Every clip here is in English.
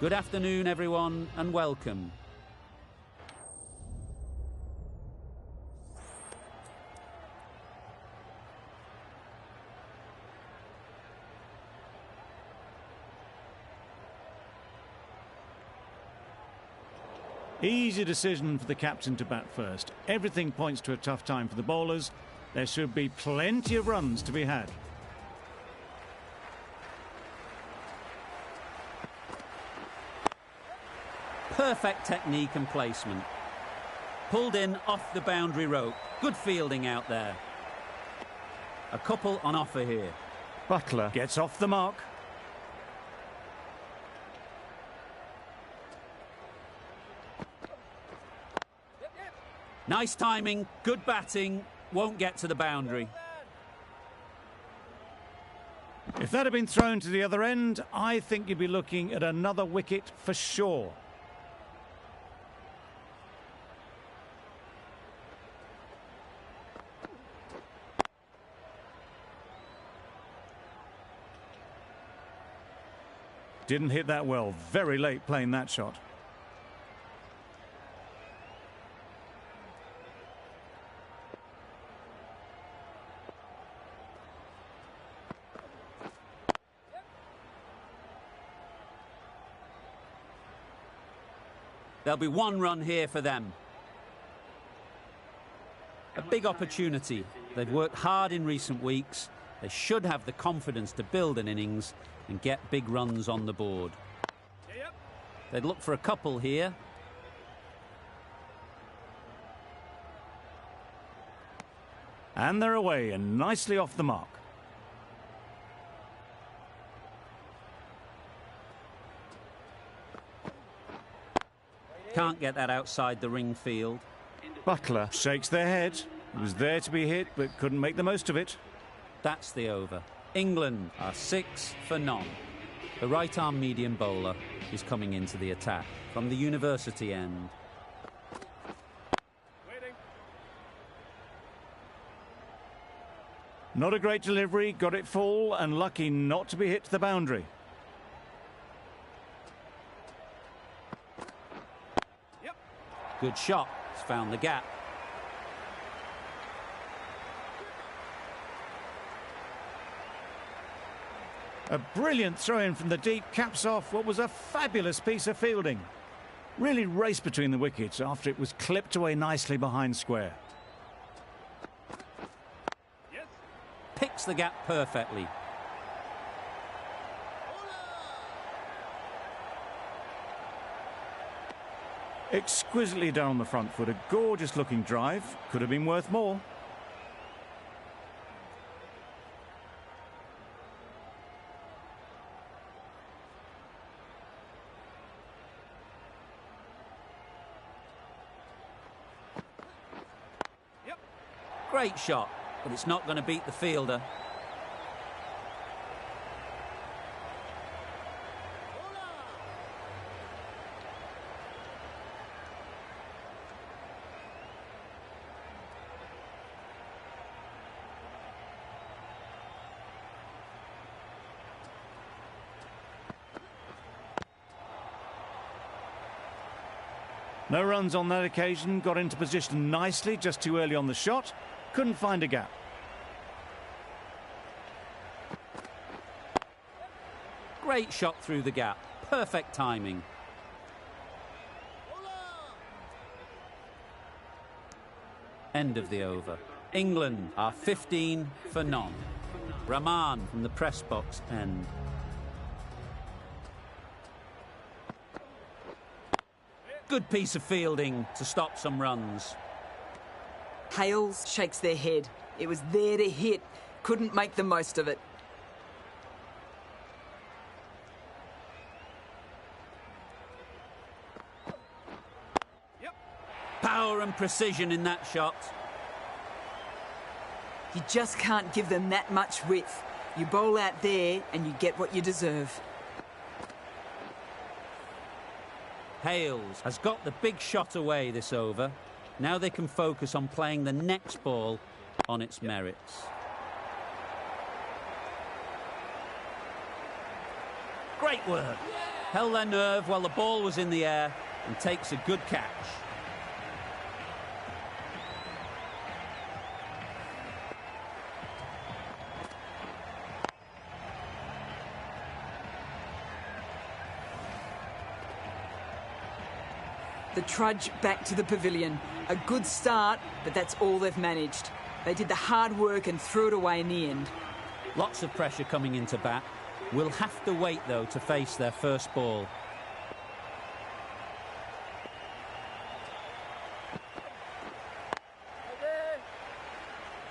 Good afternoon, everyone, and welcome. Easy decision for the captain to bat first. Everything points to a tough time for the bowlers. There should be plenty of runs to be had. Perfect technique and placement. Pulled in off the boundary rope. Good fielding out there. A couple on offer here. Butler gets off the mark. Nice timing, good batting, won't get to the boundary. If that had been thrown to the other end, I think you'd be looking at another wicket for sure. Didn't hit that well, very late playing that shot. There'll be one run here for them. A big opportunity. They've worked hard in recent weeks. They should have the confidence to build an innings and get big runs on the board. They'd look for a couple here. And they're away and nicely off the mark. Can't get that outside the ring field. Butler shakes their head. He was there to be hit, but couldn't make the most of it. That's the over. England are 6 for none. The right-arm medium bowler is coming into the attack from the university end. Not a great delivery, got it full and lucky not to be hit to the boundary. Good shot. He's found the gap. A brilliant throw-in from the deep caps off what was a fabulous piece of fielding. Really raced between the wickets after it was clipped away nicely behind square. Picks the gap perfectly. Exquisitely down the front foot, a gorgeous looking drive. Could have been worth more. Great shot, but it's not going to beat the fielder. No runs on that occasion, got into position nicely, just too early on the shot. Couldn't find a gap. Great shot through the gap. Perfect timing. End of the over. England are 15 for none. Rahman from the press box end. Good piece of fielding to stop some runs. Hales shakes their head. It was there to hit. Couldn't make the most of it. Power and precision in that shot. You just can't give them that much width. You bowl out there and you get what you deserve. Hales has got the big shot away this over. Now they can focus on playing the next ball on its merits. Great work. Held their nerve while the ball was in the air and takes a good catch. The trudge back to the pavilion. A good start, but that's all they've managed. They did the hard work and threw it away in the end. Lots of pressure coming into bat. Will have to wait, though, to face their first ball.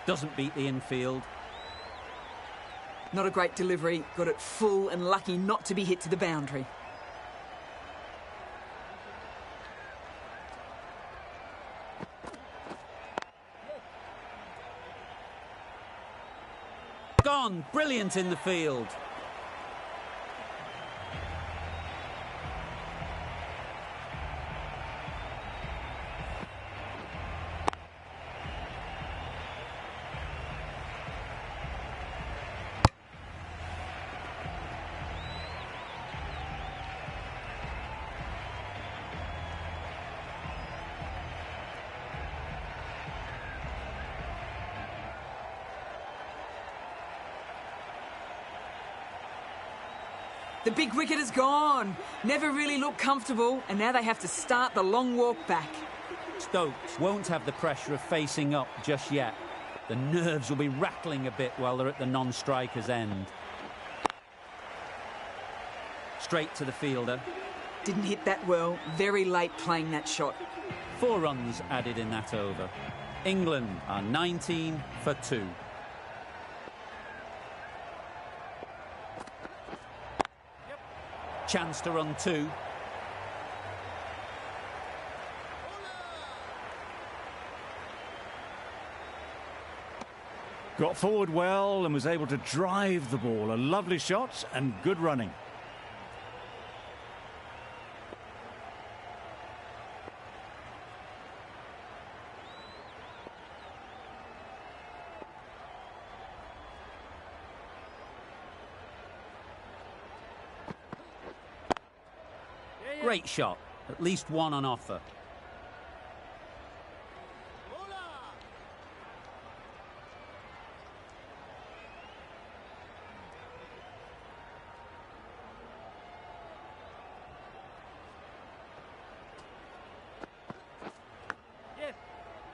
Doesn't beat the infield. Not a great delivery. Got it full and lucky not to be hit to the boundary. Gone. Brilliant in the field. The big wicket is gone. Never really looked comfortable, and now they have to start the long walk back. Stokes won't have the pressure of facing up just yet. The nerves will be rattling a bit while they're at the non-striker's end. Straight to the fielder. Didn't hit that well. Very late playing that shot. 4 runs added in that over. England are 19 for 2. Chance to run 2. Got forward well and was able to drive the ball. A lovely shot and good running. Great shot. At least one on offer.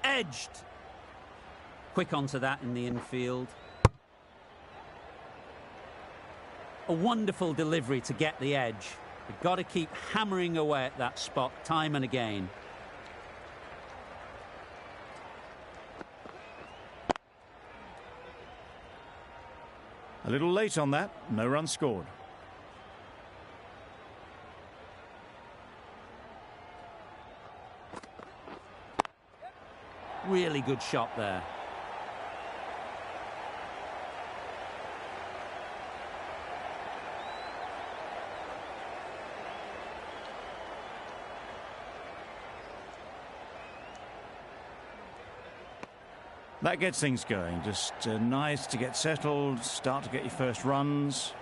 Edged. Quick onto that in the infield. A wonderful delivery to get the edge. They've got to keep hammering away at that spot time and again. A little late on that. No run scored. Really good shot there. That gets things going. Just nice to get settled, start to get your first runs.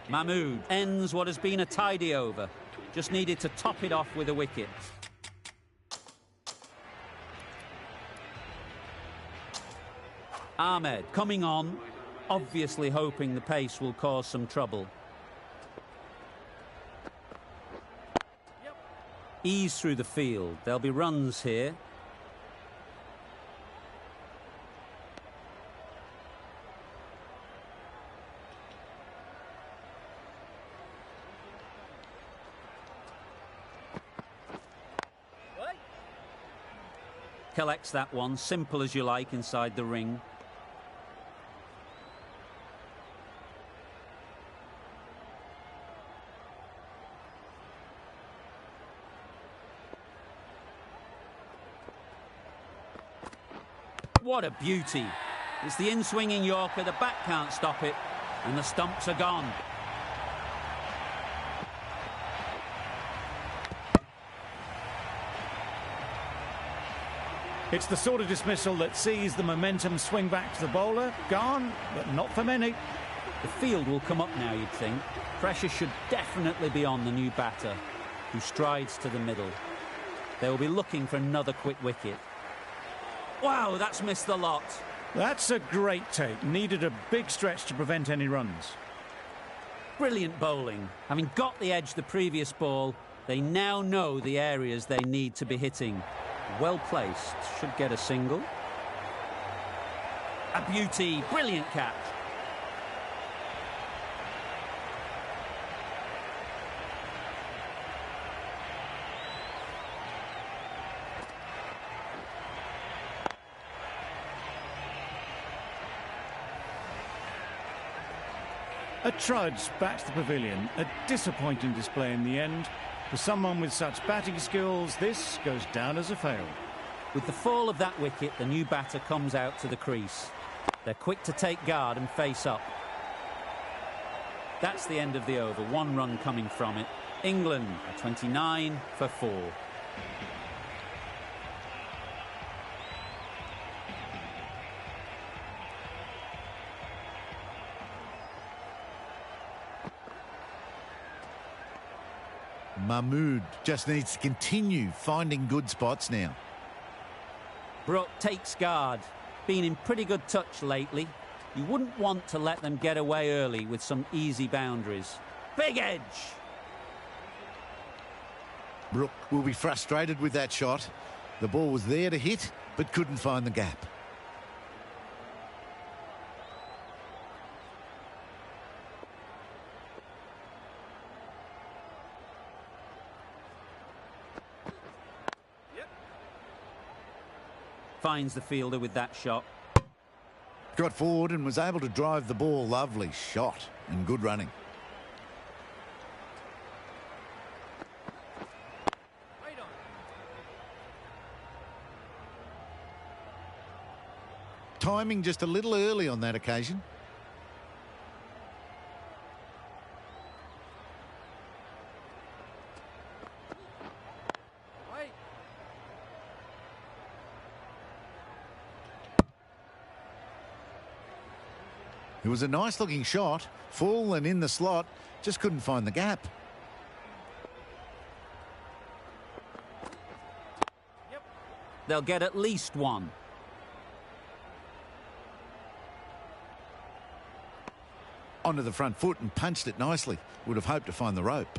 Mahmood ends what has been a tidy over. Just needed to top it off with a wicket. Ahmed coming on, obviously hoping the pace will cause some trouble. Ease through the field. There'll be runs here. Collects that one, simple as you like, inside the ring. What a beauty. It's the in-swinging Yorker, the bat can't stop it, and the stumps are gone. It's the sort of dismissal that sees the momentum swing back to the bowler. Gone, but not for many. The field will come up now, you'd think. Pressure should definitely be on the new batter, who strides to the middle. They will be looking for another quick wicket. Wow, that's missed the lot. That's a great take. Needed a big stretch to prevent any runs. Brilliant bowling. Having got the edge the previous ball, they now know the areas they need to be hitting. Well placed. Should get a single. A beauty. Brilliant catch. A trudge back to the pavilion. A disappointing display in the end. For someone with such batting skills, this goes down as a fail. With the fall of that wicket, the new batter comes out to the crease. They're quick to take guard and face up. That's the end of the over. 1 run coming from it. England are 29 for 4. Mahmood just needs to continue finding good spots now. Brook takes guard. Been in pretty good touch lately. You wouldn't want to let them get away early with some easy boundaries. Big edge! Brook will be frustrated with that shot. The ball was there to hit, but couldn't find the gap. Finds the fielder with that shot. Got forward and was able to drive the ball. Lovely shot and good running. Timing just a little early on that occasion. It was a nice looking shot, full and in the slot, just couldn't find the gap. They'll get at least 1. Onto the front foot and punched it nicely. Would have hoped to find the rope.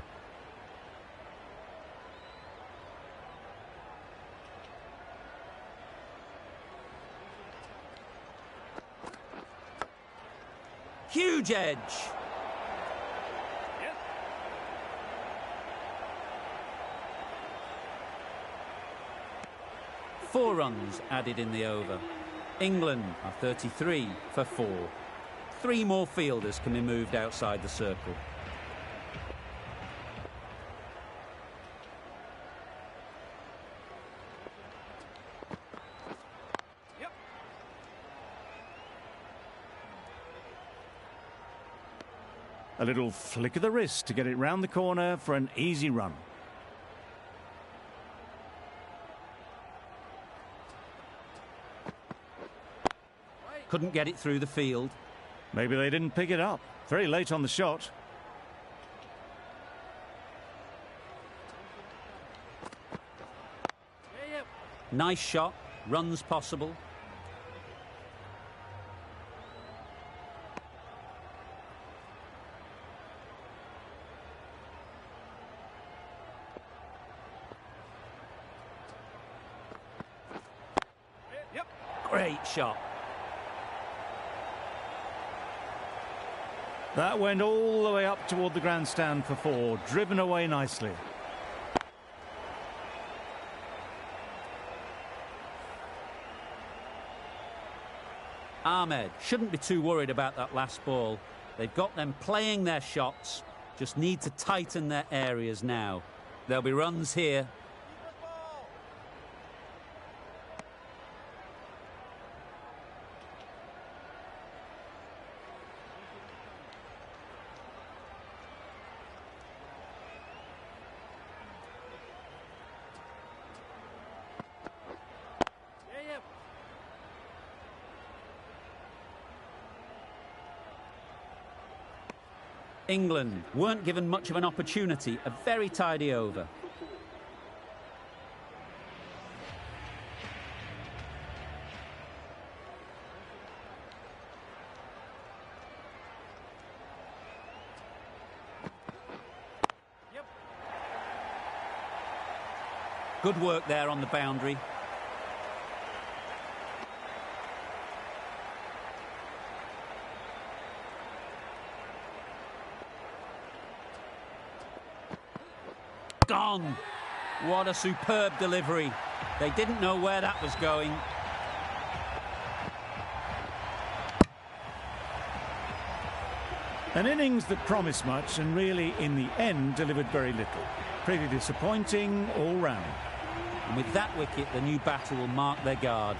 Huge edge. Four runs added in the over. England are 33 for 4. 3 more fielders can be moved outside the circle. A little flick of the wrist to get it round the corner for an easy run. Couldn't get it through the field. Maybe they didn't pick it up. Very late on the shot. Nice shot. Runs possible. Great shot. That went all the way up toward the grandstand for 4. Driven away nicely. Ahmed shouldn't be too worried about that last ball. They've got them playing their shots. Just need to tighten their areas now. There'll be runs here. England weren't given much of an opportunity. A very tidy over. Good work there on the boundary. Gone. What a superb delivery. They didn't know where that was going. An innings that promised much and really, in the end, delivered very little. Pretty disappointing all round. And with that wicket, the new batter will mark their guard.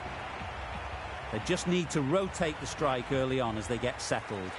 They just need to rotate the strike early on as they get settled.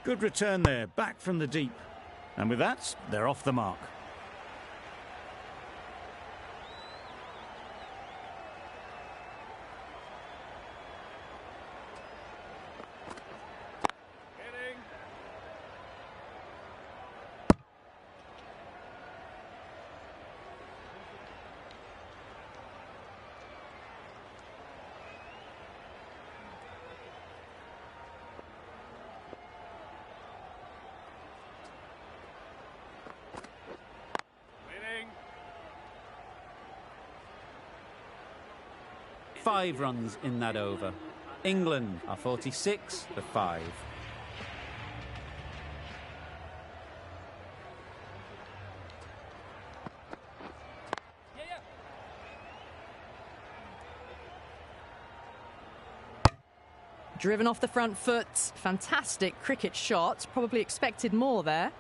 Good return there, back from the deep. And with that, they're off the mark. Five runs in that over. England are 46 for 5. Driven off the front foot. Fantastic cricket shot. Probably expected more there.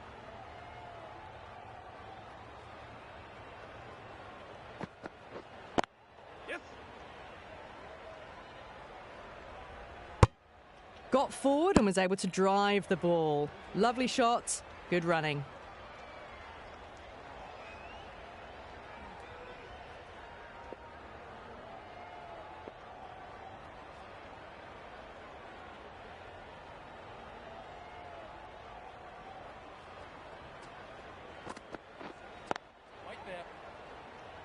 Got forward and was able to drive the ball. Lovely shot, good running.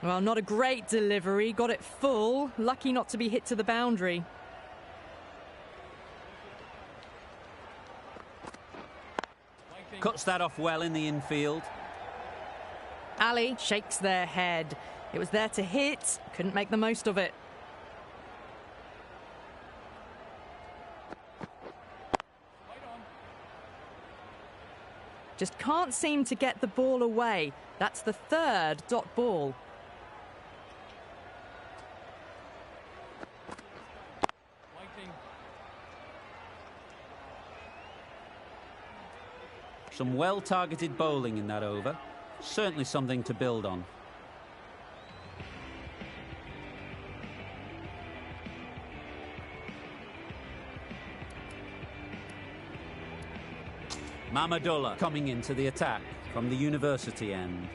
Well, not a great delivery. Got it full. Lucky not to be hit to the boundary. Cuts that off well in the infield. Ali shakes their head. It was there to hit, couldn't make the most of it. Just can't seem to get the ball away. That's the third dot ball. Some well-targeted bowling in that over. Certainly something to build on. Mamadullah coming into the attack from the university end.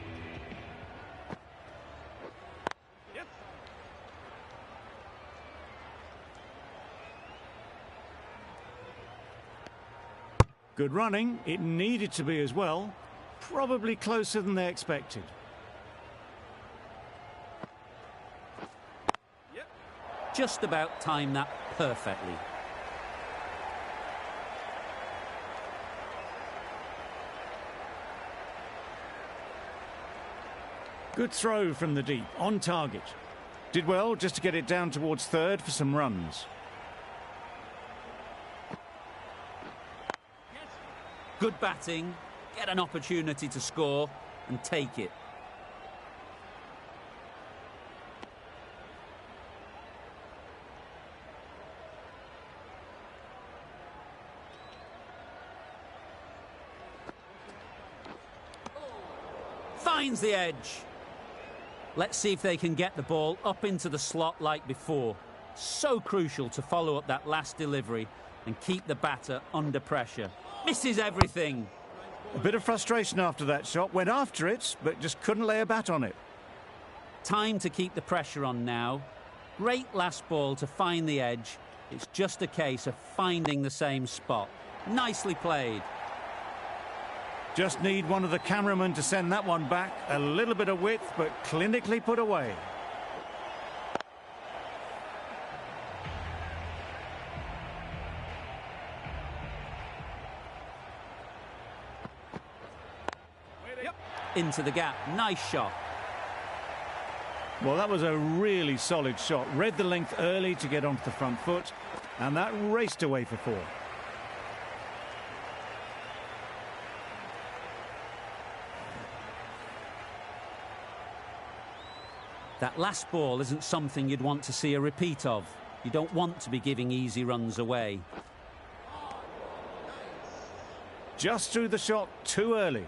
Good running. It needed to be as well. Probably closer than they expected. Just about timed that perfectly. Good throw from the deep, on target. Did well just to get it down towards third for some runs. Good batting, get an opportunity to score and take it. Finds the edge. Let's see if they can get the ball up into the slot like before. So crucial to follow up that last delivery and keep the batter under pressure. Misses everything. A bit of frustration after that shot. Went after it, but just couldn't lay a bat on it. Time to keep the pressure on now. Great last ball to find the edge. It's just a case of finding the same spot. Nicely played. Just need one of the cameramen to send that one back. A little bit of width, but clinically put away. Into the gap. Nice shot. Well, that was a really solid shot. Read the length early to get onto the front foot, and that raced away for 4. That last ball isn't something you'd want to see a repeat of. You don't want to be giving easy runs away. Just threw the shot too early.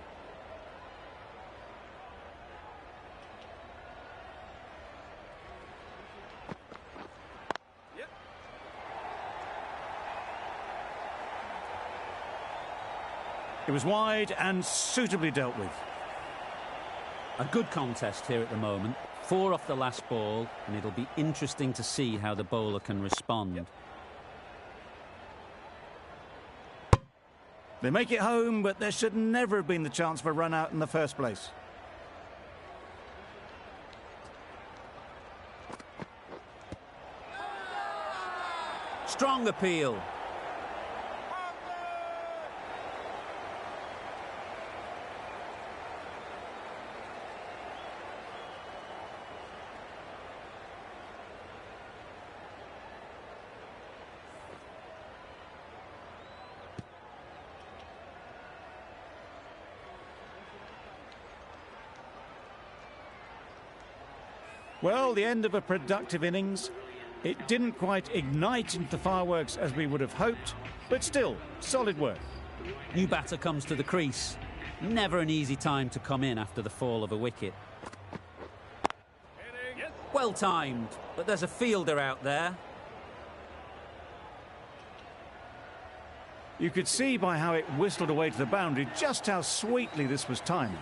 It was wide and suitably dealt with. A good contest here at the moment. 4 off the last ball, and it'll be interesting to see how the bowler can respond. They make it home, but there should never have been the chance for a run out in the first place. Strong appeal. Well, the end of a productive innings. It didn't quite ignite into the fireworks as we would have hoped, but still, solid work. New batter comes to the crease. Never an easy time to come in after the fall of a wicket. Well timed, but there's a fielder out there. You could see by how it whistled away to the boundary just how sweetly this was timed.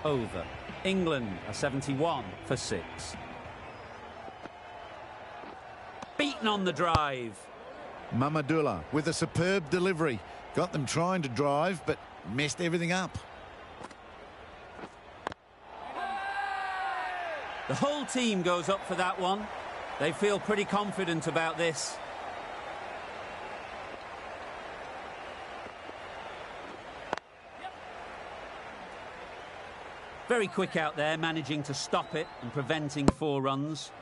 Over. England are 71 for 6. Beaten on the drive. Mamadullah with a superb delivery. Got them trying to drive, but messed everything up. The whole team goes up for that one. They feel pretty confident about this. Very quick out there, managing to stop it and preventing 4 runs.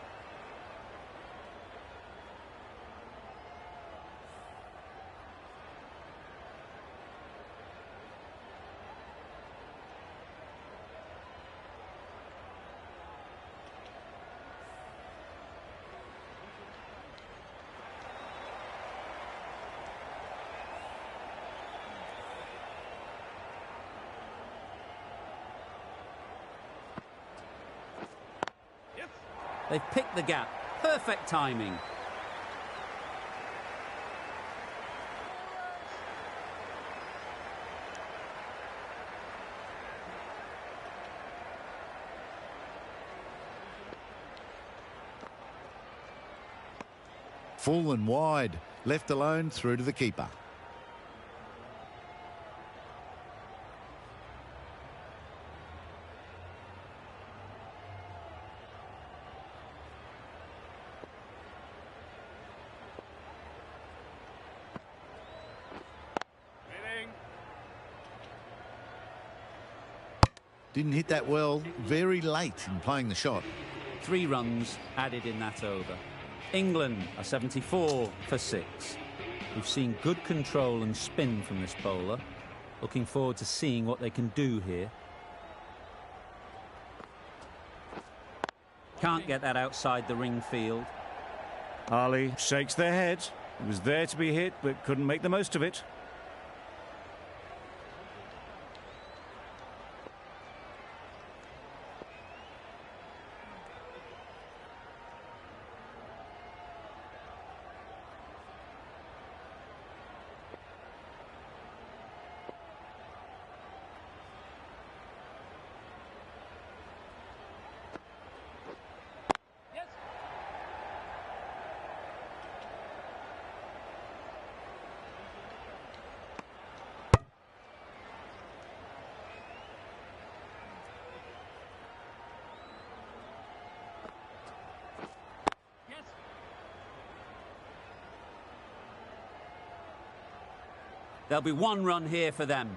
They've picked the gap. Perfect timing. Full and wide. Left alone through to the keeper. Didn't hit that well, very late in playing the shot. 3 runs added in that over. England are 74 for 6. We've seen good control and spin from this bowler. Looking forward to seeing what they can do here. Can't get that outside the ring field. Ali shakes their head. It was there to be hit, but couldn't make the most of it. There'll be one run here for them.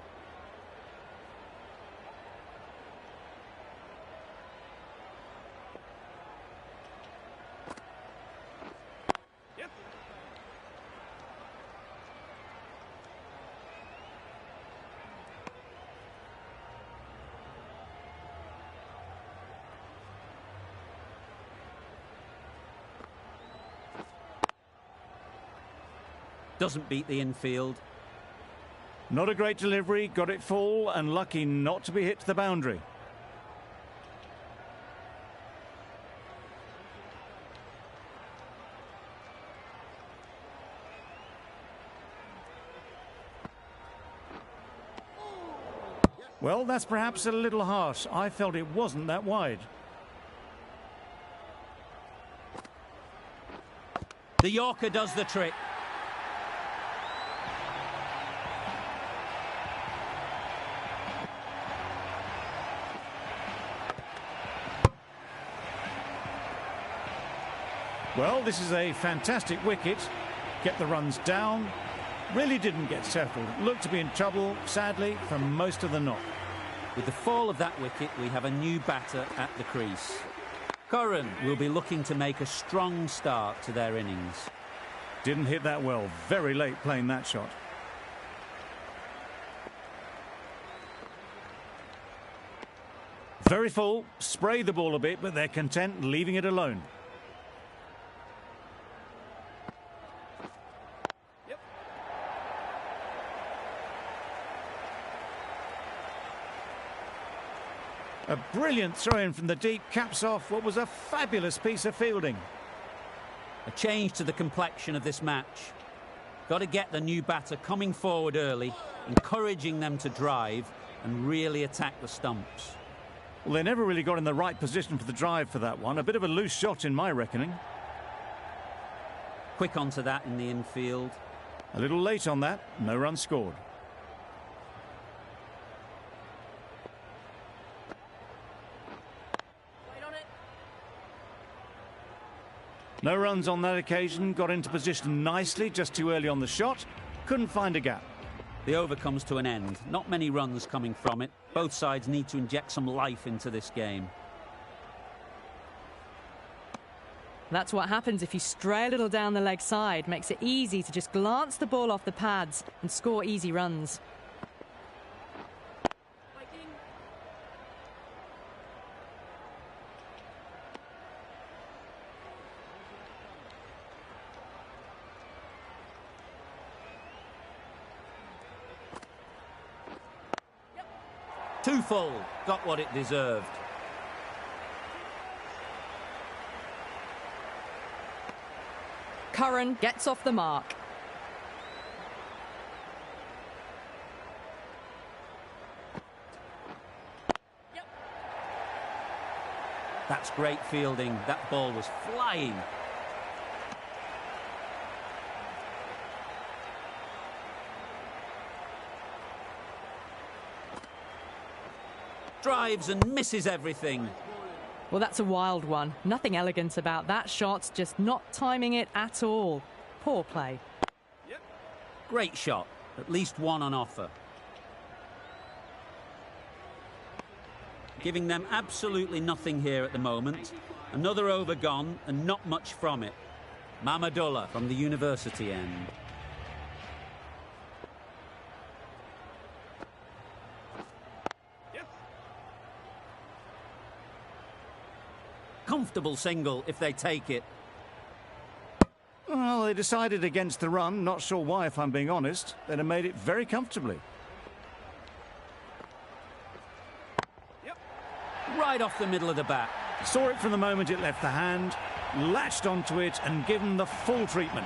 Doesn't beat the infield. Not a great delivery, got it full and lucky not to be hit to the boundary. Well, that's perhaps a little harsh. I felt it wasn't that wide. The Yorker does the trick. Well, this is a fantastic wicket. Get the runs down. Really didn't get settled. Looked to be in trouble, sadly, for most of the knock. With the fall of that wicket, we have a new batter at the crease. Curran will be looking to make a strong start to their innings. Didn't hit that well. Very late playing that shot. Very full. Spray the ball a bit, but they're content leaving it alone. A brilliant throw-in from the deep caps off what was a fabulous piece of fielding. A change to the complexion of this match. Got to get the new batter coming forward early, encouraging them to drive and really attack the stumps. Well, they never really got in the right position for the drive for that one. A bit of a loose shot in my reckoning. Quick onto that in the infield. A little late on that. No run scored. No runs on that occasion. Got into position nicely, just too early on the shot. Couldn't find a gap. The over comes to an end. Not many runs coming from it. Both sides need to inject some life into this game. That's what happens if you stray a little down the leg side. Makes it easy to just glance the ball off the pads and score easy runs. Too full. Got what it deserved. Curran gets off the mark. That's great fielding. That ball was flying. Drives and misses everything. Well, that's a wild one. Nothing elegant about that shot, just not timing it at all. Poor play. Great shot. At least one on offer. Giving them absolutely nothing here at the moment. Another over gone and not much from it. Mamadullah from the university end. Comfortable single if they take it. Well, they decided against the run. Not sure why, if I'm being honest. They'd have made it very comfortably. Right off the middle of the bat. Saw it from the moment it left the hand, latched onto it and given the full treatment.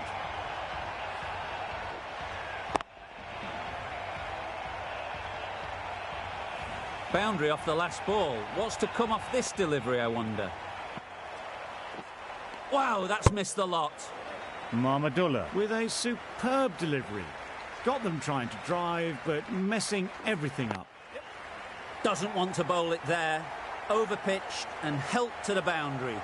Boundary off the last ball. What's to come off this delivery, I wonder? Wow, that's missed the lot. Mamadullah with a superb delivery. Got them trying to drive, but messing everything up. Doesn't want to bowl it there. Overpitched and helped to the boundary.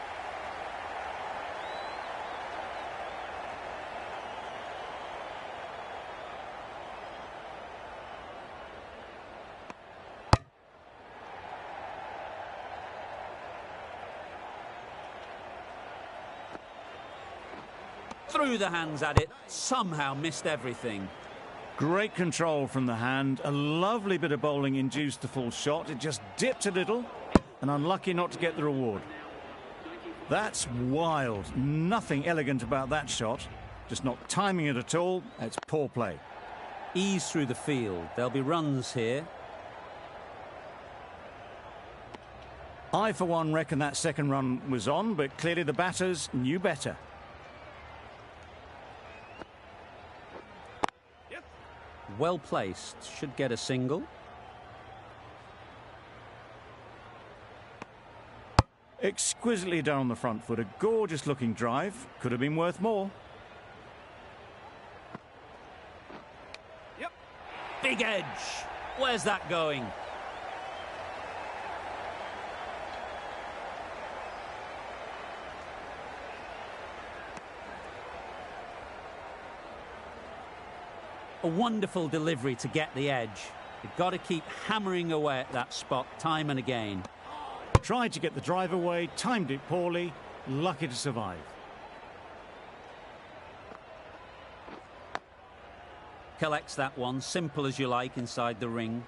Threw the hands at it, somehow missed everything. Great control from the hand. A lovely bit of bowling induced the full shot. It just dipped a little and unlucky not to get the reward. That's wild. Nothing elegant about that shot. Just not timing it at all. It's poor play. Ease through the field. There'll be runs here. I, for one, reckon that second run was on, but clearly the batters knew better. Well placed. Should get a single. Exquisitely done on the front foot. A gorgeous looking drive. Could have been worth more. Big edge. Where's that going? A wonderful delivery to get the edge. You've got to keep hammering away at that spot time and again. Tried to get the drive away, timed it poorly, lucky to survive. Collects that one, simple as you like, inside the ring.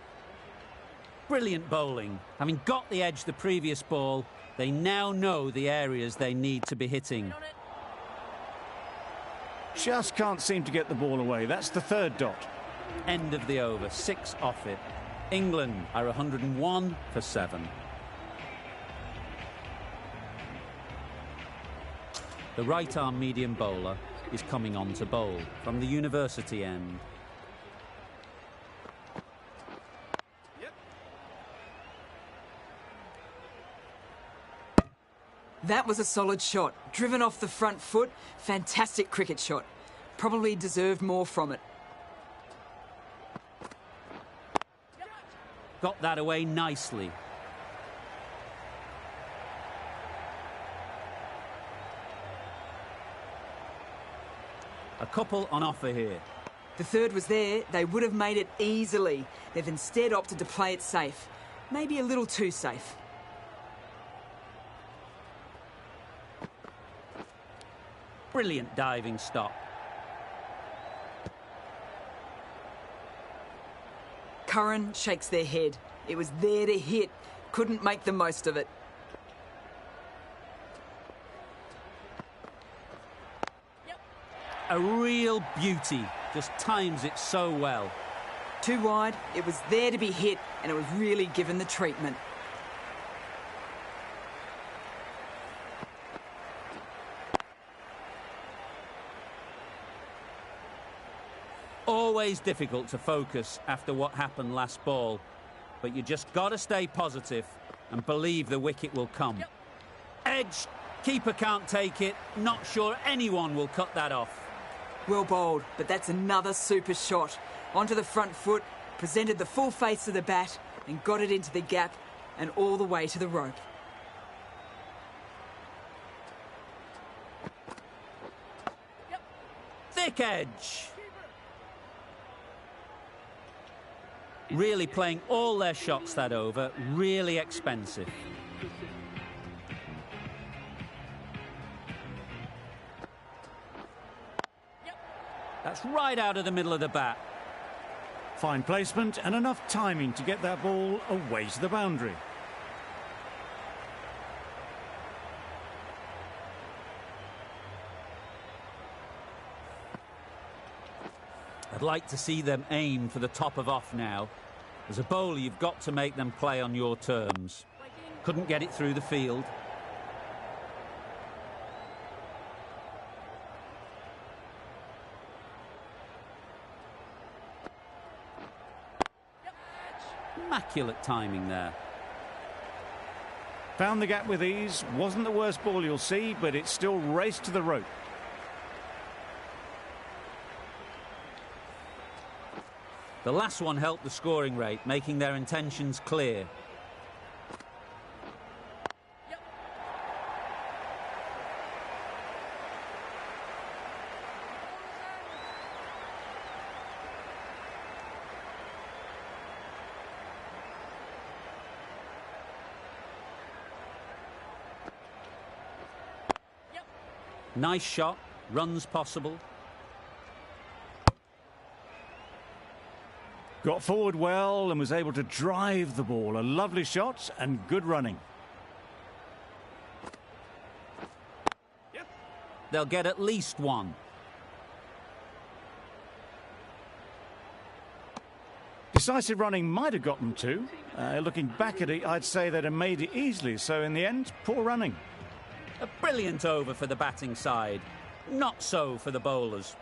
Brilliant bowling. Having got the edge the previous ball, they now know the areas they need to be hitting. Just can't seem to get the ball away. That's the third dot. End of the over, 6 off it. England are 101 for 7. The right-arm medium bowler is coming on to bowl from the university end. That was a solid shot. Driven off the front foot. Fantastic cricket shot. Probably deserved more from it. Got that away nicely. A couple on offer here. The third was there. They would have made it easily. They've instead opted to play it safe. Maybe a little too safe. Brilliant diving stop. Curran shakes their head. It was there to hit. Couldn't make the most of it. A real beauty. Just times it so well. Too wide. It was there to be hit, and it was really given the treatment. Always difficult to focus after what happened last ball, but you just got to stay positive and believe the wicket will come. Edge, keeper can't take it. Not sure anyone will cut that off. Well bowled, but that's another super shot. Onto the front foot, presented the full face of the bat and got it into the gap and all the way to the rope. Thick edge. Really playing all their shots that over. Really expensive. That's right out of the middle of the bat. Fine placement and enough timing to get that ball away to the boundary. I'd like to see them aim for the top of off now. As a bowler, you've got to make them play on your terms. Couldn't get it through the field. Immaculate timing there. Found the gap with ease. Wasn't the worst ball you'll see, but it still raced to the rope. The last one helped the scoring rate, making their intentions clear. Nice shot, Runs possible. Got forward well and was able to drive the ball. A lovely shot and good running. They'll get at least one. Decisive running might have got them two. Looking back at it, I'd say they'd have made it easily. So in the end, poor running. A brilliant over for the batting side. Not so for the bowlers.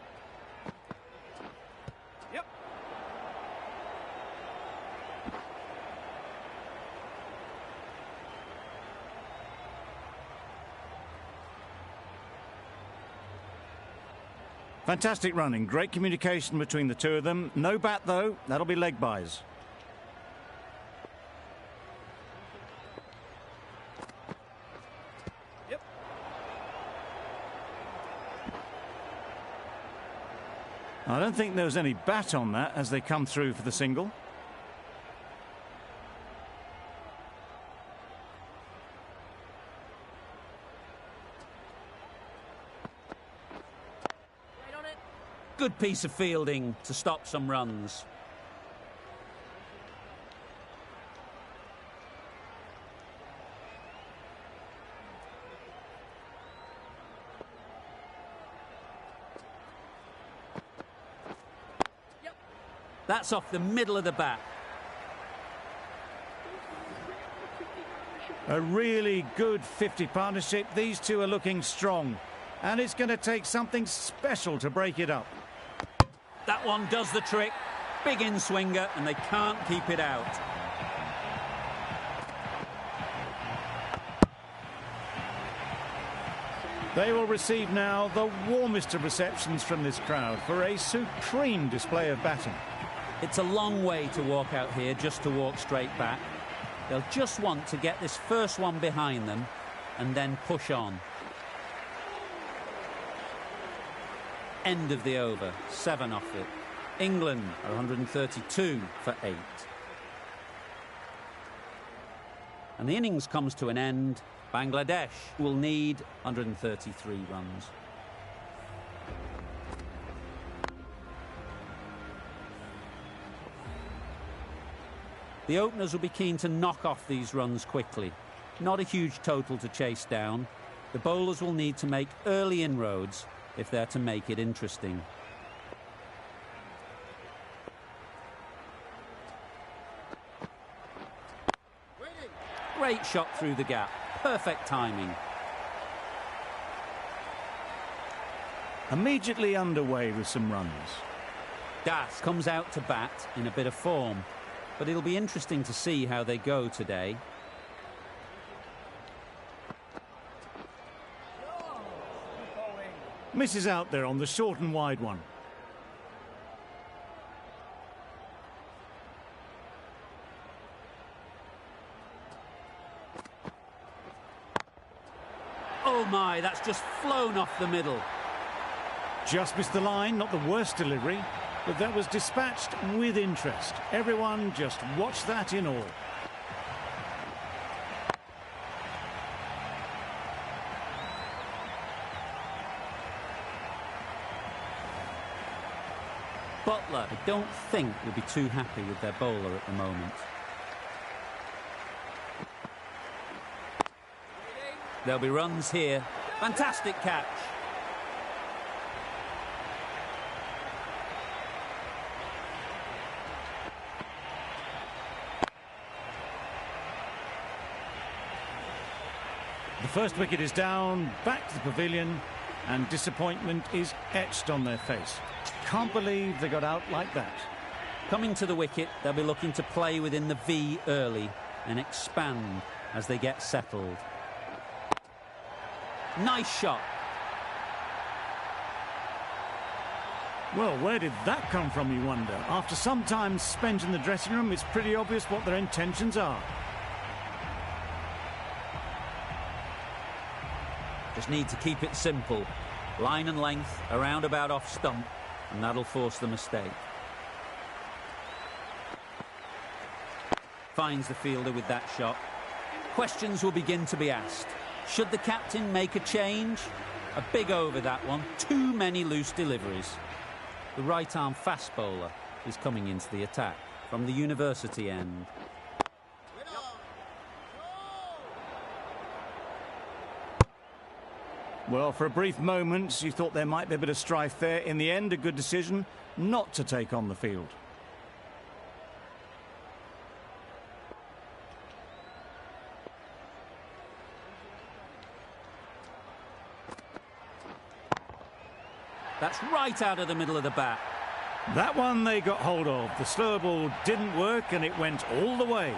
Fantastic running, great communication between the two of them. No bat though, that'll be leg byes. I don't think there was any bat on that as they come through for the single. Good piece of fielding to stop some runs. That's off the middle of the bat. A really good 50 partnership. These two are looking strong. And it's going to take something special to break it up. That one does the trick. Big in-swinger, and they can't keep it out. They will receive now the warmest of receptions from this crowd for a supreme display of batting. It's a long way to walk out here just to walk straight back. They'll just want to get this first one behind them and then push on. End of the over, 7 off it. England are 132 for 8. And the innings comes to an end. Bangladesh will need 133 runs. The openers will be keen to knock off these runs quickly. Not a huge total to chase down. The bowlers will need to make early inroads if they're to make it interesting. Great shot through the gap. Perfect timing. Immediately underway with some runs. Das comes out to bat in a bit of form, but it'll be interesting to see how they go today. Misses out there on the short and wide one. Oh my, that's just flown off the middle. Just missed the line, not the worst delivery, but that was dispatched with interest. Everyone just watch that in awe. Butler, I don't think, will be too happy with their bowler at the moment. There'll be runs here. Fantastic catch. The first wicket is down, back to the pavilion, and disappointment is etched on their face. Can't believe they got out like that. Coming to the wicket, they'll be looking to play within the V early and expand as they get settled. Nice shot. Well, where did that come from, you wonder? After some time spent in the dressing room, it's pretty obvious what their intentions are. Just need to keep it simple. Line and length, a roundabout off stump, and that'll force the mistake. Finds the fielder with that shot. Questions will begin to be asked. Should the captain make a change? A big over, that one. Too many loose deliveries. The right-arm fast bowler is coming into the attack from the university end. Well, for a brief moment, you thought there might be a bit of strife there. In the end, a good decision not to take on the field. That's right out of the middle of the bat. That one they got hold of. The slower ball didn't work and it went all the way.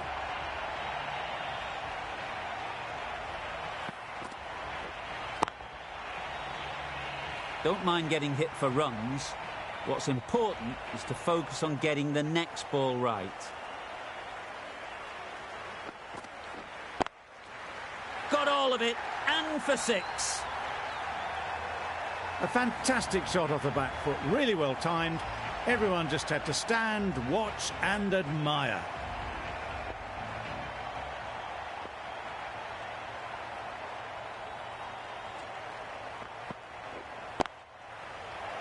Don't mind getting hit for runs. What's important is to focus on getting the next ball right. Got all of it, and for 6. A fantastic shot off the back foot, really well timed. Everyone just had to stand, watch and admire.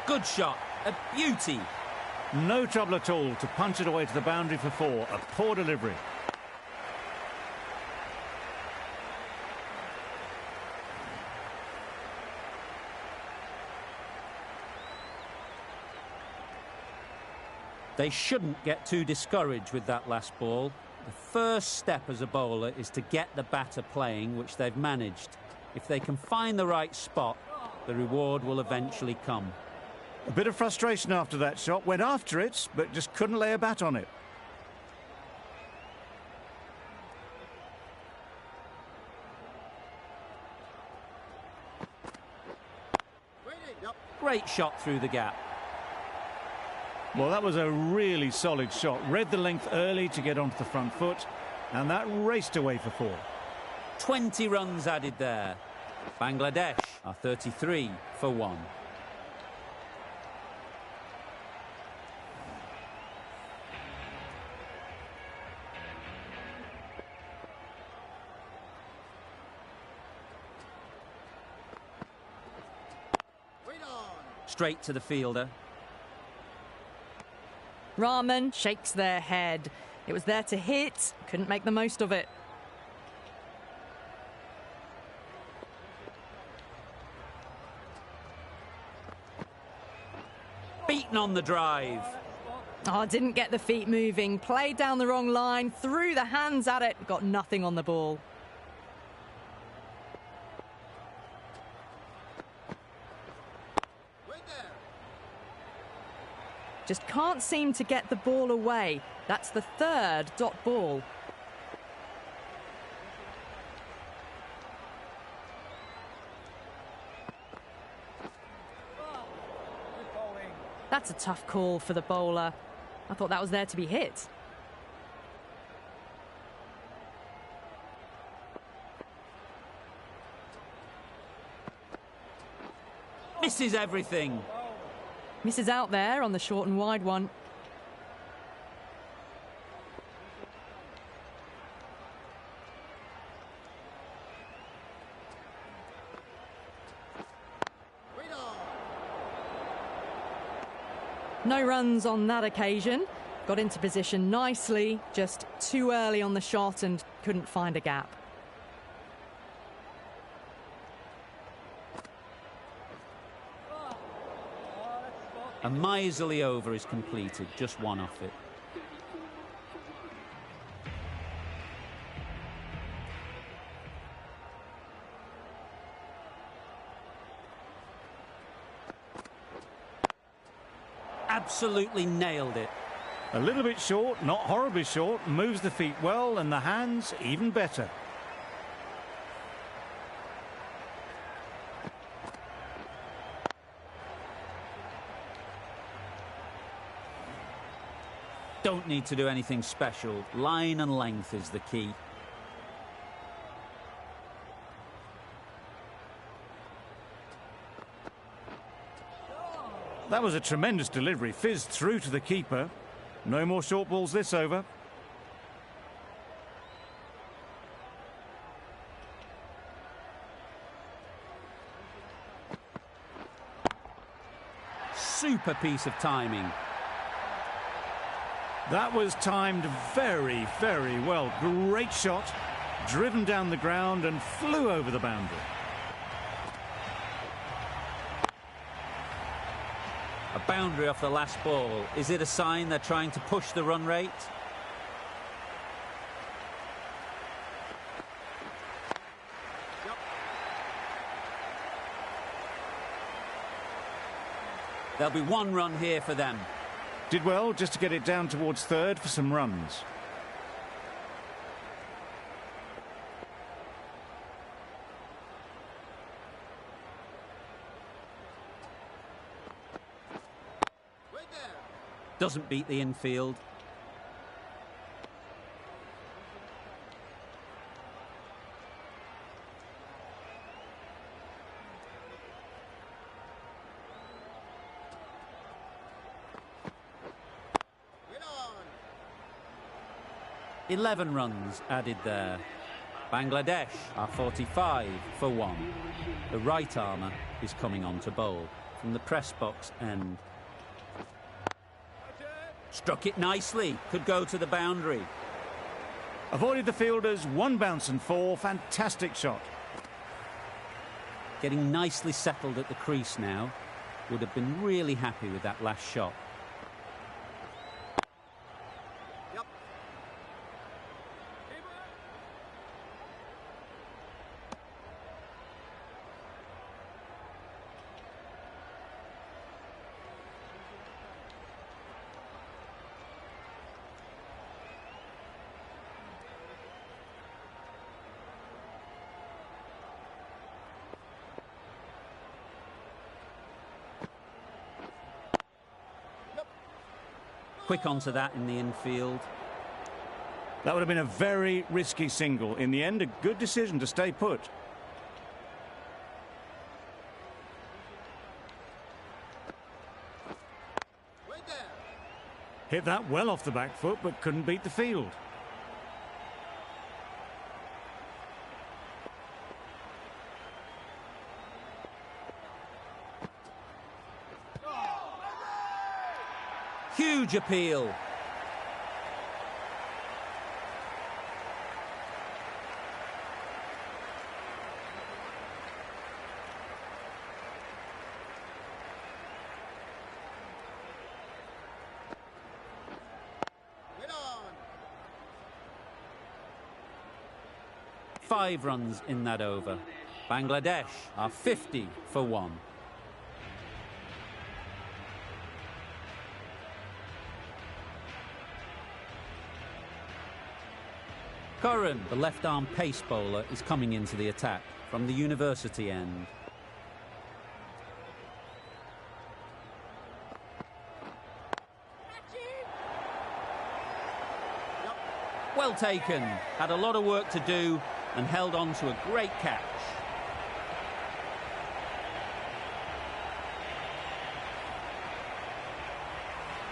Good shot, a beauty. No trouble at all to punch it away to the boundary for 4. A poor delivery. They shouldn't get too discouraged with that last ball. The first step as a bowler is to get the batter playing, which they've managed. If they can find the right spot, the reward will eventually come. A bit of frustration after that shot. Went after it, but just couldn't lay a bat on it. Great shot through the gap. Well, that was a really solid shot. Read the length early to get onto the front foot, and that raced away for 4. 20 runs added there. Bangladesh are 33 for 1. Straight to the fielder. Rahman shakes their head. It was there to hit, couldn't make the most of it. Beaten on the drive. Oh, didn't get the feet moving, played down the wrong line, threw the hands at it, got nothing on the ball. Just can't seem to get the ball away. That's the 3rd dot ball. That's a tough call for the bowler. I thought that was there to be hit. Misses everything. Misses out there on the short and wide one. No runs on that occasion. Got into position nicely, just too early on the shot and couldn't find a gap. A miserly over is completed, just 1 off it. Absolutely nailed it. A little bit short, not horribly short, moves the feet well and the hands even better. Don't need to do anything special. Line and length is the key. That was a tremendous delivery, fizzed through to the keeper. No more short balls this over. super piece of timing. That was timed very, very well. Great shot, driven down the ground and flew over the boundary. A boundary off the last ball. Is it a sign they're trying to push the run rate? There'll be one run here for them. Did well just to get it down towards third for some runs. Doesn't beat the infield. Win on. 11 runs added there. Bangladesh are 45 for 1. The right armour is coming on to bowl from the press box end. Struck it nicely, could go to the boundary. Avoided the fielders, 1 bounce and 4. Fantastic shot. Getting nicely settled at the crease now. Would have been really happy with that last shot. Yep. Quick onto that in the infield. That would have been a very risky single. In the end, a good decision to stay put. Way down. Hit that well off the back foot, but couldn't beat the field. Huge appeal. Win on. 5 runs in that over. Bangladesh are 50 for 1. Curran, the left-arm pace bowler, is coming into the attack from the university end. Well taken. Had a lot of work to do and held on to a great catch.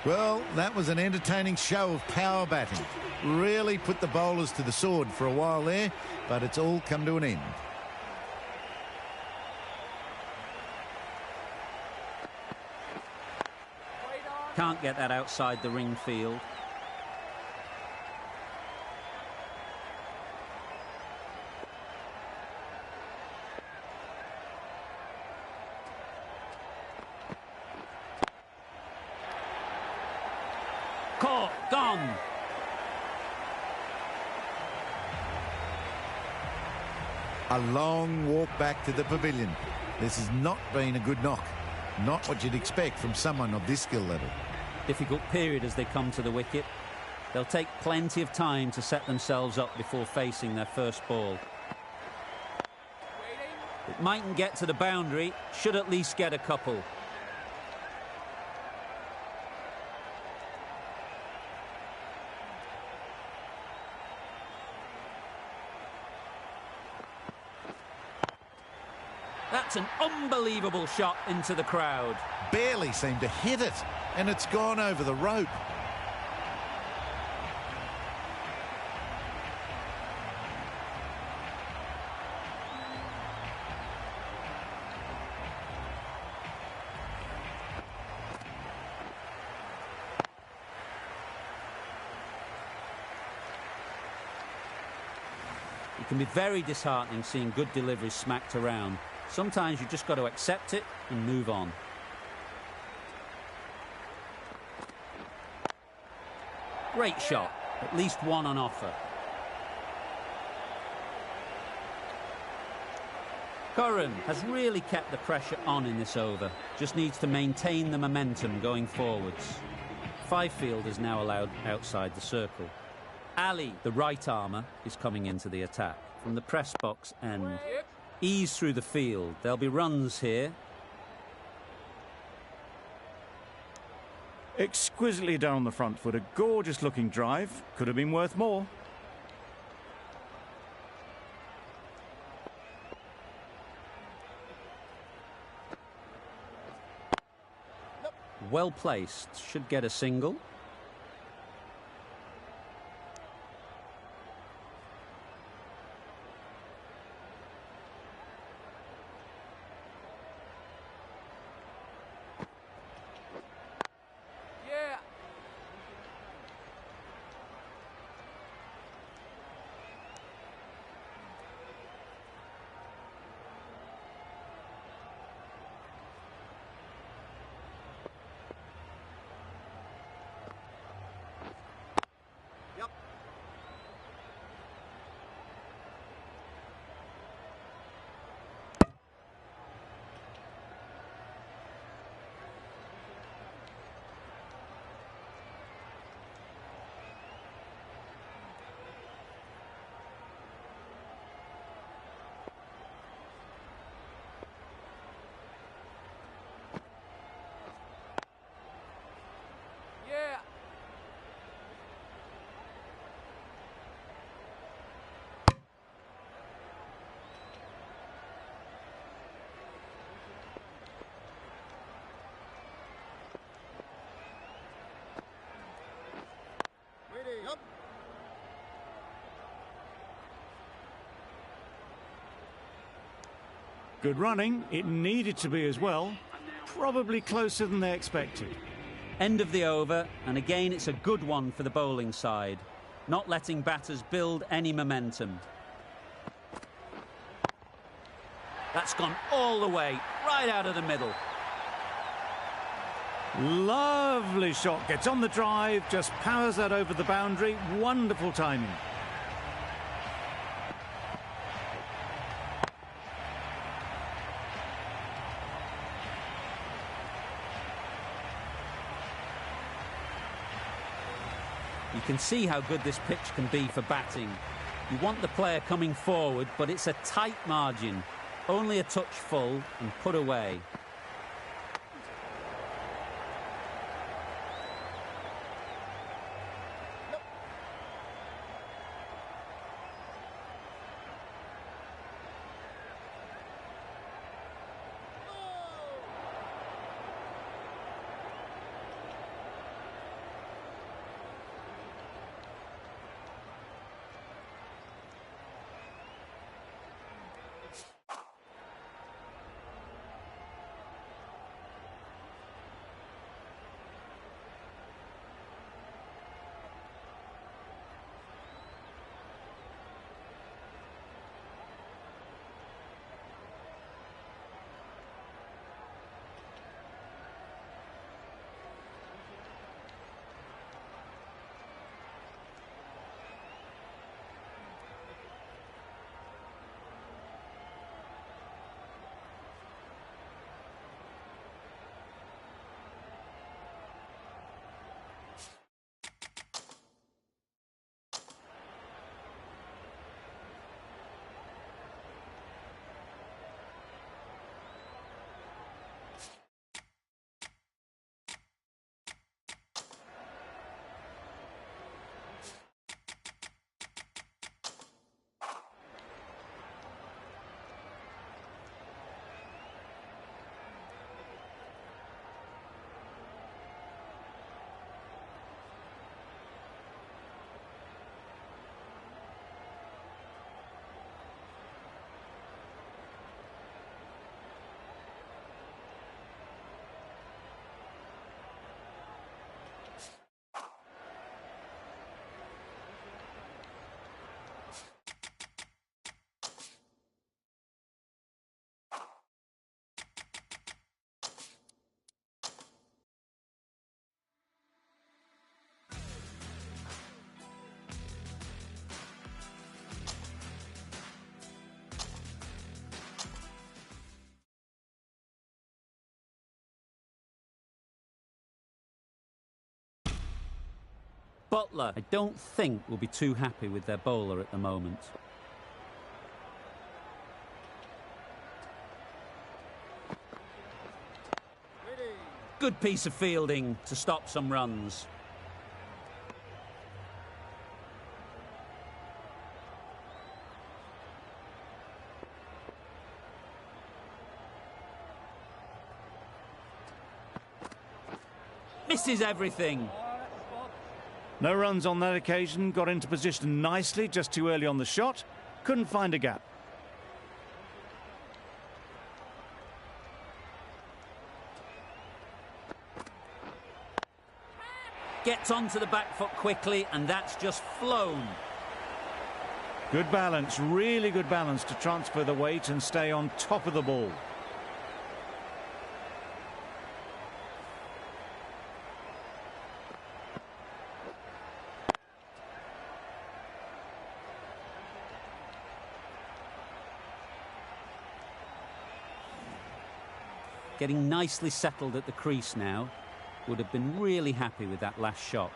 Well, that was an entertaining show of power batting. Really put the bowlers to the sword for a while there, but it's all come to an end. Can't get that outside the ring field. Caught, gone. A long walk back to the pavilion. This has not been a good knock. Not what you'd expect from someone of this skill level. Difficult period as they come to the wicket. They'll take plenty of time to set themselves up before facing their first ball. It mightn't get to the boundary, should at least get a couple. That's an unbelievable shot into the crowd. Barely seemed to hit it, and it's gone over the rope. It can be very disheartening seeing good deliveries smacked around. Sometimes you just got to accept it and move on. Great shot. At least one on offer. Curran has really kept the pressure on in this over. Just needs to maintain the momentum going forwards. 5 fielders now allowed outside the circle. Ali, the right armour, is coming into the attack from the press box end. Ease through the field. There'll be runs here. Exquisitely down the front foot. A gorgeous looking drive. Could have been worth more. Well placed. Should get a single. Up. Good running. It needed to be as well. Probably closer than they expected. End of the over, and again it's a good one for the bowling side. Not letting batters build any momentum. That's gone all the way, right out of the middle. Lovely shot. Gets on the drive, just powers that over the boundary. Wonderful timing. You can see how good this pitch can be for batting. You want the player coming forward, but it's a tight margin. Only a touch full and put away. Butler, I don't think, will be too happy with their bowler at the moment. Good piece of fielding to stop some runs. Misses everything. No runs on that occasion, got into position nicely, just too early on the shot. Couldn't find a gap. Gets onto the back foot quickly, and that's just flown. Good balance, really good balance to transfer the weight and stay on top of the ball. Getting nicely settled at the crease now. Would have been really happy with that last shot.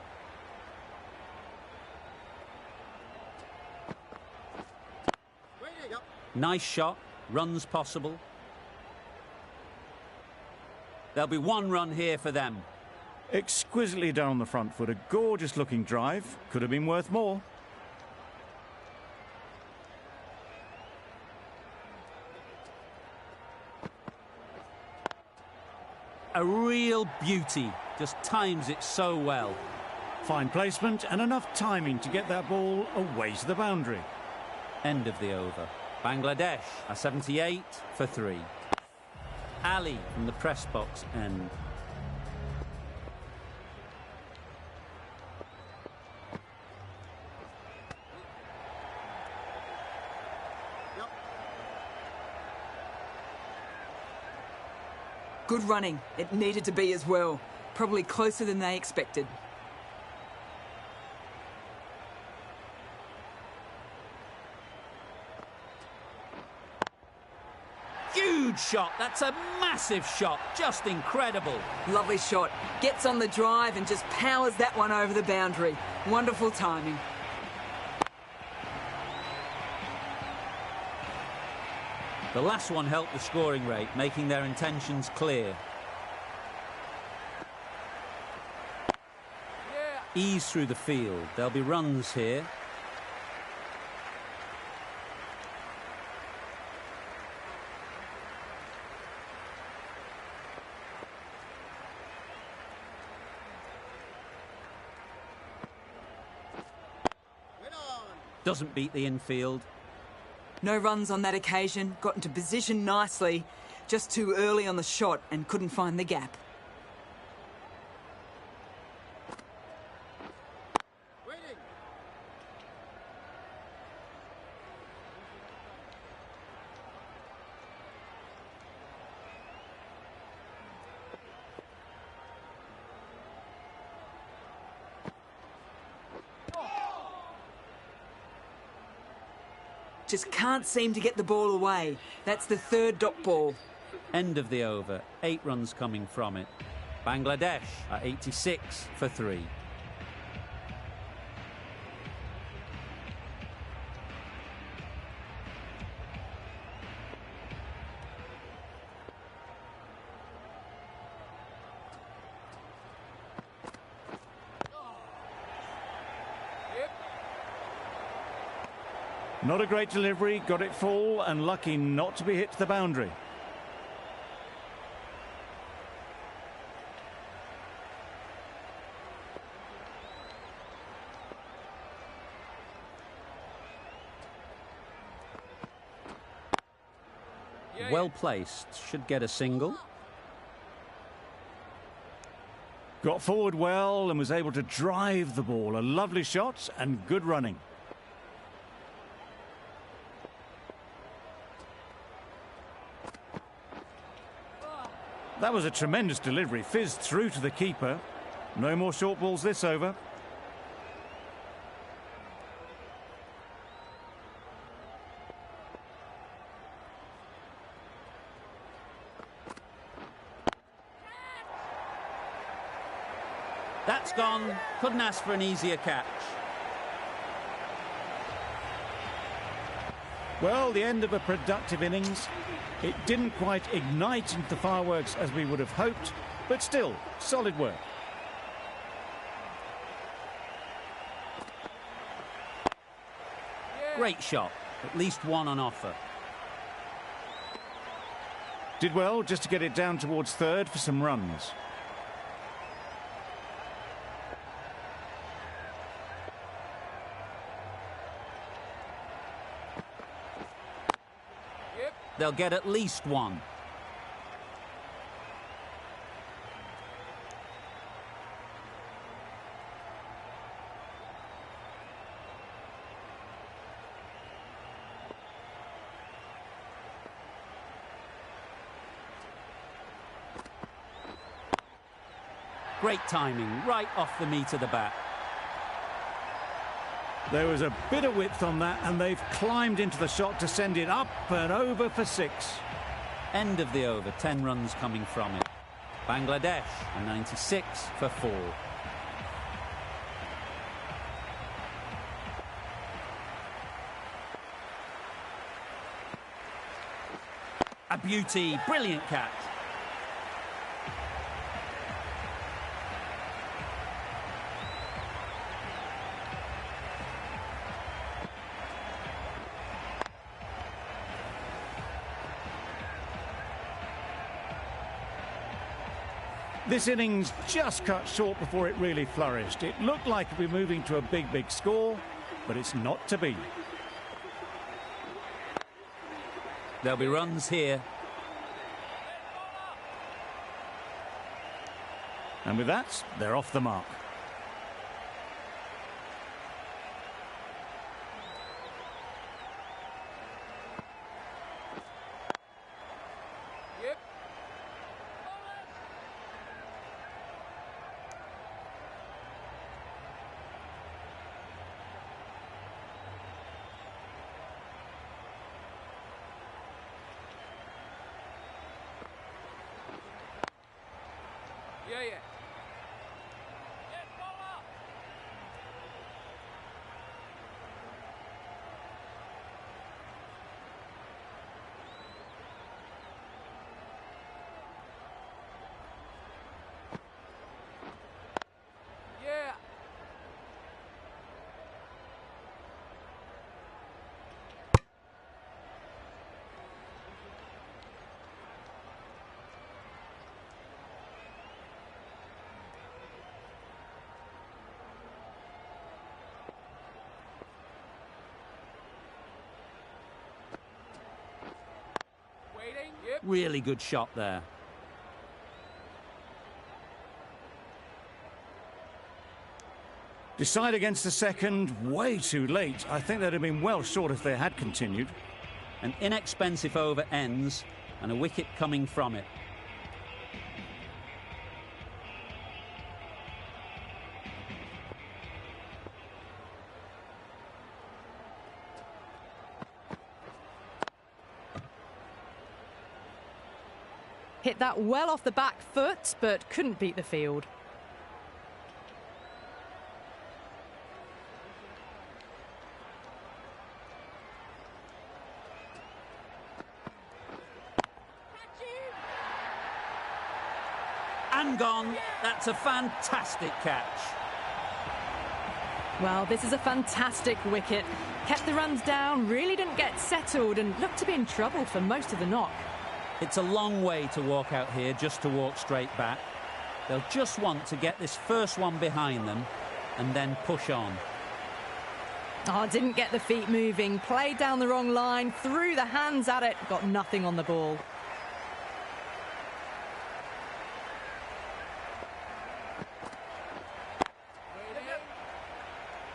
Nice shot, runs possible. There'll be one run here for them. Exquisitely done on the front foot, a gorgeous looking drive. Could have been worth more. A real beauty, just times it so well. Fine placement and enough timing to get that ball away to the boundary. End of the over. Bangladesh are 78 for 3. Ali from the press box end. Good running. It needed to be as well. Probably closer than they expected. Huge shot. That's a massive shot. Just incredible. Lovely shot. Gets on the drive and just powers that one over the boundary. Wonderful timing. The last one helped the scoring rate, making their intentions clear. Ease through the field. There'll be runs here. Doesn't beat the infield. No runs on that occasion. Got into position nicely. Just too early on the shot and couldn't find the gap. Just can't seem to get the ball away. That's the third dot ball. End of the over. 8 runs coming from it. Bangladesh are 86 for 3. Not a great delivery, got it full and lucky not to be hit to the boundary. Well placed, should get a single. Got forward well and was able to drive the ball. A lovely shot and good running. That was a tremendous delivery, fizzed through to the keeper. No more short balls this over. That's Shot's gone. Couldn't ask for an easier catch. Well, the end of a productive innings. It didn't quite ignite into the fireworks as we would have hoped, but still, solid work. Great shot. At least one on offer. Did well just to get it down towards third for some runs. They'll get at least one. Great timing, right off the meat of the bat. There was a bit of width on that, and they've climbed into the shot to send it up and over for 6. End of the over, 10 runs coming from it. Bangladesh, a 96 for 4. A beauty, brilliant catch. This innings just cut short before it really flourished. It looked like it would be moving to a big score, but it's not to be. There'll be runs here. And with that, they're off the mark. Yeah. Really good shot there. Decide against the second, way too late. I think they'd have been well short if they had continued. An inexpensive over ends and a wicket coming from it. Hit that well off the back foot, but couldn't beat the field. And gone. That's a fantastic catch. Well, this is a fantastic wicket. Kept the runs down, really didn't get settled and looked to be in trouble for most of the knock. It's a long way to walk out here just to walk straight back. They'll just want to get this first one behind them and then push on. Oh, didn't get the feet moving, played down the wrong line, threw the hands at it, got nothing on the ball.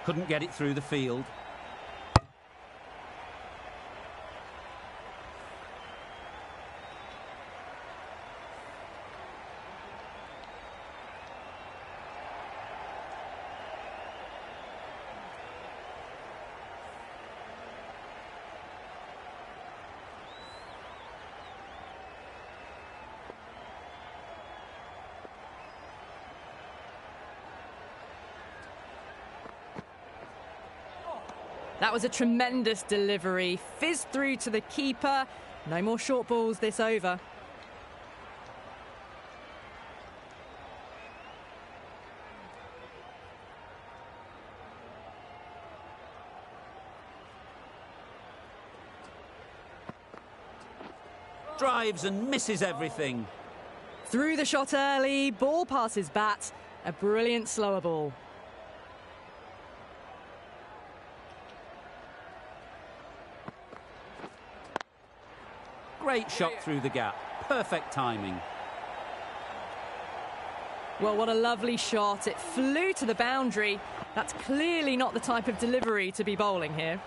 Couldn't get it through the field. That was a tremendous delivery. Fizzed through to the keeper. No more short balls this over. Drives and misses everything. Threw the shot early, ball past his bat. A brilliant slower ball. Great shot through the gap. Perfect timing. Well, what a lovely shot. It flew to the boundary. That's clearly not the type of delivery to be bowling here.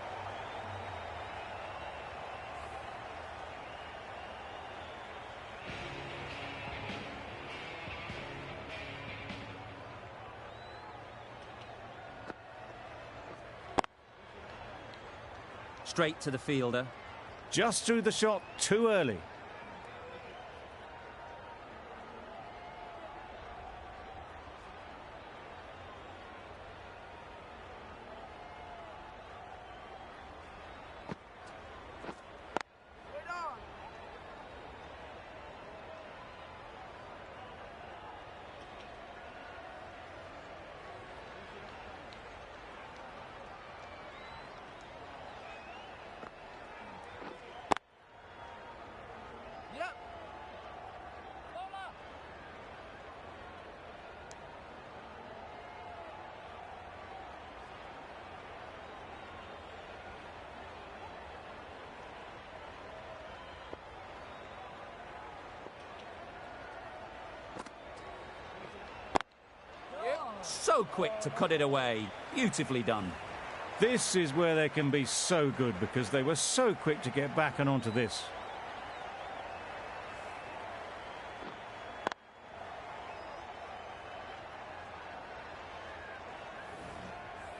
Straight to the fielder. Just threw the shot too early. So quick to cut it away. Beautifully done. This is where they can be so good because they were so quick to get back and onto this.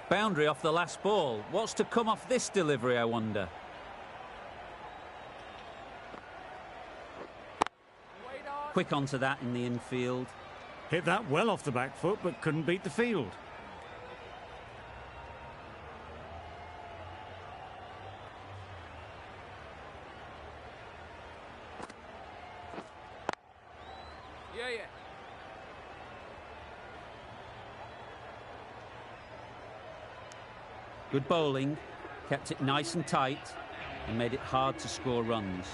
Boundary off the last ball. What's to come off this delivery, I wonder? Quick onto that in the infield. Hit that well off the back foot, but couldn't beat the field. Good bowling, kept it nice and tight and made it hard to score runs.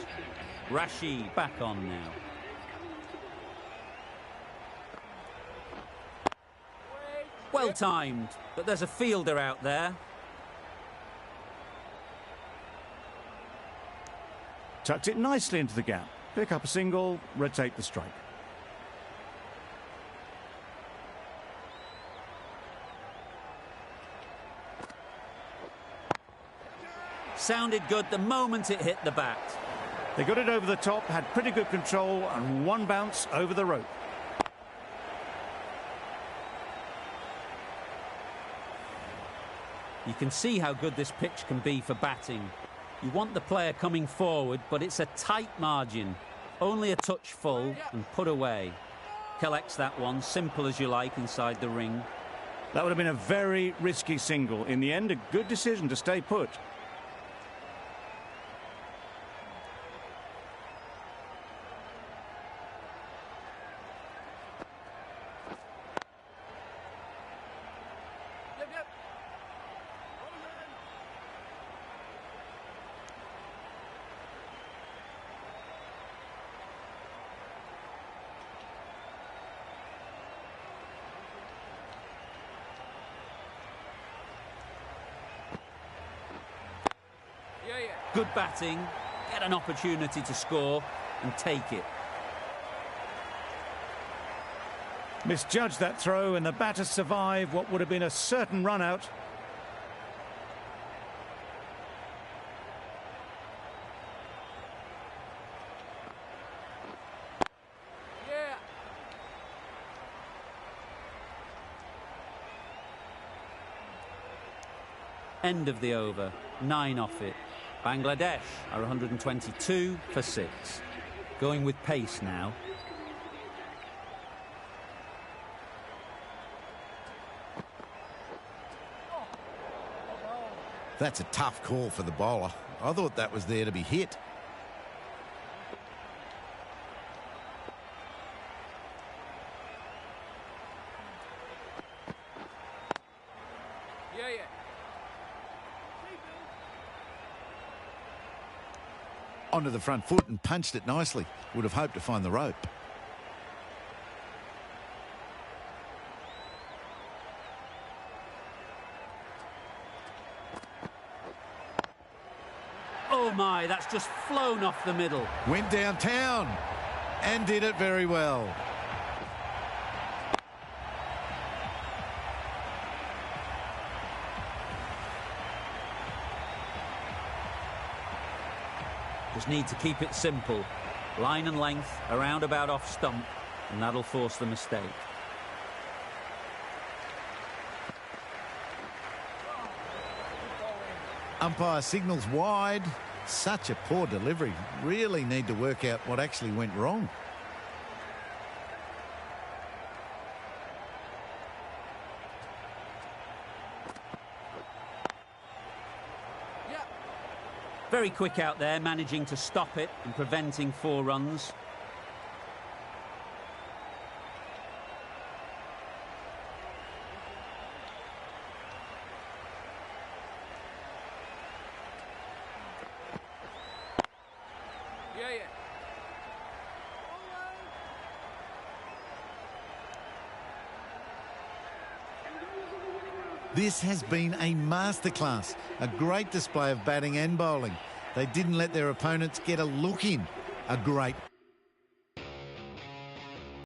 Rashid back on now. Well timed, but there's a fielder out there. Tucked it nicely into the gap. Pick up a single, rotate the strike. Sounded good the moment it hit the bat. They got it over the top, had pretty good control, and one bounce over the rope. You can see how good this pitch can be for batting. You want the player coming forward, but it's a tight margin. Only a touch full and put away. Collects that one, simple as you like, inside the ring. That would have been a very risky single. In the end, a good decision to stay put. Good batting, get an opportunity to score and take it. Misjudged that throw and the batter survived what would have been a certain run out. End of the over, 9 off it. Bangladesh are 122 for 6. Going with pace now. That's a tough call for the bowler. I thought that was there to be hit. Onto the front foot and punched it nicely. Would have hoped to find the rope. Oh my, that's just flown off the middle. Went downtown and did it very well. Just need to keep it simple. Line and length, around about off stump, and that'll force the mistake. Umpire signals wide. Such a poor delivery. Really need to work out what actually went wrong. Very quick out there, managing to stop it and preventing 4 runs. This has been a masterclass, a great display of batting and bowling. They didn't let their opponents get a look in. A great